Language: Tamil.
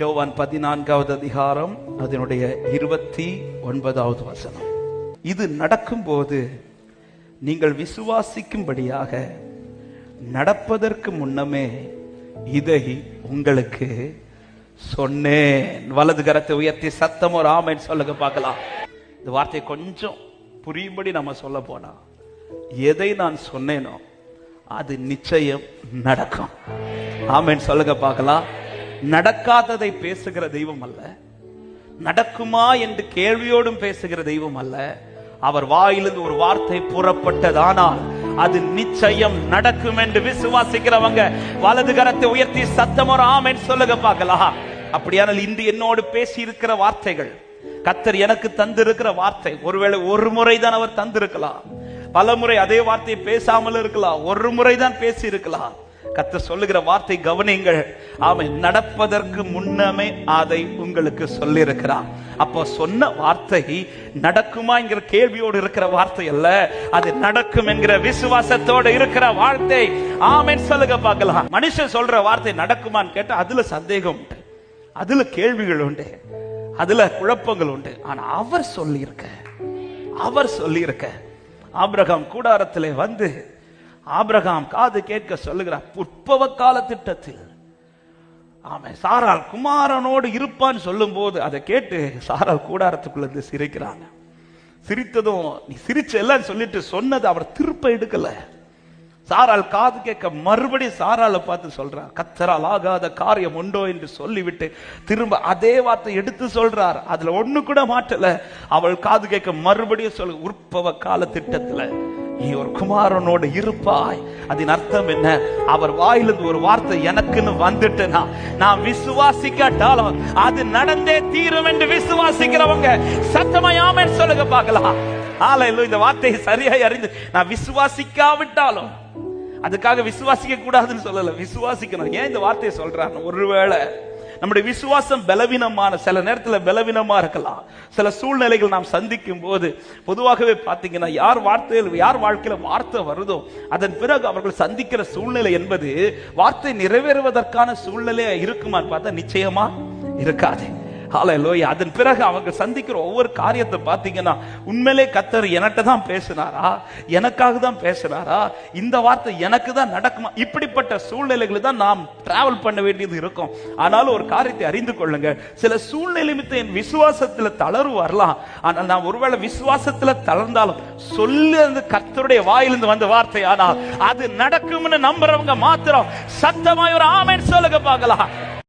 யோவான் 14வது அதிகாரம் அதனுடைய 29வது வசனம். இது நடக்கும்போது நீங்கள் விசுவாசிக்கும்படியாக நடப்பதற்கு முன்னமே இதை உங்களுக்கு சொன்னேன். வலது கரத்தை உயர்த்தி சத்தம் ஒரு ஆமென் சொல்லுங்க பார்க்கலாம். இந்த வார்த்தை கொஞ்சம் புரியும்படி நம்ம சொல்ல போனா, எதை நான் சொன்னேனோ அது நிச்சயம் நடக்கும். ஆமென் சொல்லுங்க பார்க்கலாம். நடக்காததை பேசுகிற தெய்வம் அல்ல, நடக்குமா என்று கேள்வியோடும் பேசுகிற தெய்வம் அல்ல. அவர் வாயிலிருந்து ஒரு வார்த்தை புறப்பட்டதானால் அது நிச்சயம் நடக்கும் என்று விசுவாசிக்கிறவங்க வலது கரத்தை உயர்த்தி சத்தம் ஒரு ஆமென் சொல்லுங்க பார்க்கலாம். அப்படியானால் இன்று என்னோடு பேசி இருக்கிற வார்த்தைகள், கர்த்தர் எனக்கு தந்திருக்கிற வார்த்தை, ஒருவேளை ஒரு முறை தான் அவர் தந்திருக்கலாம், பல முறை அதே வார்த்தையை பேசாமல் இருக்கலாம், ஒரு முறை தான் பேசி இருக்கலாம். கர்த்தர் சொல்லுகிற வார்த்தை கவனிங்கள். ஆமென். நடப்பதற்கு முன்னமே அதை உங்களுக்கு சொல்லி இருக்கிறார். அப்போ சொன்ன வார்த்தை நடக்குமா என்கிற கேள்வியோடு இருக்கிற வார்த்தை அல்ல, அது நடக்கும் என்கிற விசுவாசத்தோடு இருக்கிற வார்த்தை. ஆமென் சொல்லுங்க பார்க்கலாம். மனுஷன் சொல்ற வார்த்தை நடக்குமான்னு கேட்டா அதுல சந்தேகம் உண்டு, அதுல கேள்விகள் உண்டு, அதுல குழப்பங்கள் உண்டு. ஆனா அவர் சொல்லியிருக்க ஆபிரகாம் கூடாரத்திலே வந்து ஆபிரகாம் காது கேட்க சொல்லுகிறார். உற்பவ கால திட்டத்தில் ஆமே சாராள் குமாரனோடு இருப்பான்னு சொல்லும் போது அதை கேட்டு சாராள் கூடாரத்துக்குள்ள இருந்து சிரிக்கிறாங்க. சிரித்ததும் நீ சிரிச்ச எல்லாம் சொல்லிட்டு சொன்னது அவர் திருப்ப எடுக்கல. சாராள் காது கேட்க மறுபடியும் சாராளை பார்த்து சொல்றார், கர்த்தரால் ஆகாத காரியம் உண்டோ என்று சொல்லிவிட்டு திரும்ப அதே வார்த்தை எடுத்து சொல்றார். அதுல ஒண்ணு கூட மாற்றல. அவள் காது கேட்க மறுபடியும் சொல்ல, உற்பவ கால திட்டத்துல நீ ஒரு குமாரனோடு இருப்பாய். அதன் அர்த்தம் என்ன? அவர் வாயிலிருந்து ஒரு வார்த்தை எனக்குன்னு வந்துட்டுனா நான் விசுவாசிக்காட்டாலும் அது நடந்தே தீரும் என்று விசுவாசிக்கிறவங்க சத்தமா ஆமென் சொல்லுங்க பார்க்கலாம். ஹalleluya. இந்த வார்த்தையை சரியாய் அறிந்து நான் விசுவாசிக்காவிட்டாலும், அதுக்காக விசுவாசிக்க கூடாதுன்னு சொல்லல, விசுவாசிக்கணும். ஏன் இந்த வார்த்தையை சொல்றாங்க? ஒருவேளை நம்முடைய விசுவாசம் பலவீனமான, சில நேரத்தில் பலவீனமா இருக்கலாம். சில சூழ்நிலைகள் நாம் சந்திக்கும் போது பொதுவாகவே பார்த்தீங்கன்னா யார் வாழ்க்கையில வார்த்தை வருதோ அதன் பிறகு அவர்கள் சந்திக்கிற சூழ்நிலை என்பது வார்த்தை நிறைவேறுவதற்கான சூழ்நிலையா இருக்குமான்னு பார்த்தா நிச்சயமா இருக்காது. ஹalleluya. அதன் பிறகு அவங்க சந்திக்கிற ஒவ்வொரு காரியத்தை பார்த்தீங்கன்னா உண்மையிலே கர்த்தர் என்கிட்ட தான் பேசினாரா, எனக்காக தான் பேசினாரா, இந்த வார்த்தை எனக்கு தான் நடக்குமா, இப்படிப்பட்ட சூழ்நிலைகளை தான் நாம் டிராவல் பண்ண வேண்டியது இருக்கும். ஆனாலும் ஒரு காரியத்தை அறிந்து கொள்ளுங்க, சில சூழ்நிலை நிமித்தம் என் விசுவாசத்துல தளர்வு வரலாம். ஆனால் நான் ஒருவேளை விசுவாசத்துல தளர்ந்தாலும் சொல்லி அந்த கர்த்தருடைய வாயிலிருந்து வந்த வார்த்தை ஆனால் அது நடக்கும்னு நம்புறவங்க மாத்திரம் சத்தமாய் ஒரு ஆமென் சொல்லுங்க பார்க்கலாம்.